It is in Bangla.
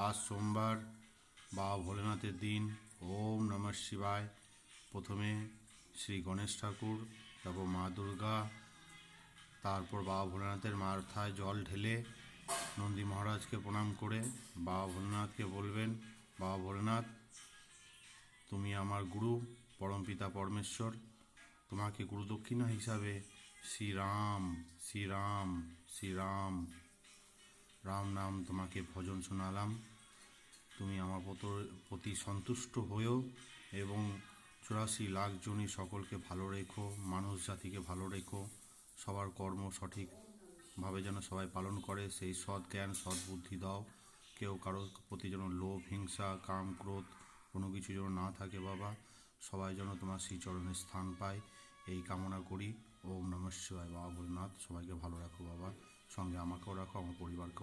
আজ সোমবার বাবা ভোলেনাথের দিন। ওম নমঃ শিবায়। প্রথমে শ্রী গণেশ ঠাকুর, তারপর মা দুর্গা, তারপর বাবা ভোলেনাথের মাথায় জল ঢেলে নন্দী মহারাজকে প্রণাম করে বাবা ভোলেনাথকে বলবেন, বাবা ভোলেনাথ তুমি আমার গুরু, পরমপিতা পরমেশ্বর, তোমাকে গুরু দক্ষিণা হিসাবে শ্রীরাম শ্রীরাম শ্রীরাম রাম নাম তোমাকে ভজন শোনালাম। তুমি আমার প্রতি সন্তুষ্ট হয়েও এবং 84 লাখ জনই সকলকে ভালো রেখো, মানুষ জাতিকে ভালো রেখো, সবার কর্ম সঠিকভাবে যেন সবাই পালন করে সেই সৎ জ্ঞান সৎ বুদ্ধি দাও। কেউ কারোর প্রতি যেন লোভ হিংসা কাম ক্রোধ কোনো কিছু যেন না থাকে বাবা। সবাই যেন তোমার শ্রীচরণে স্থান পায় এই কামনা করি। ওম নমঃ শিবায়। বাবা ভোলেনাথ সবাইকে ভালো রাখো বাবা, সঙ্গে আমাকেও রাখো, আমার পরিবারকেও।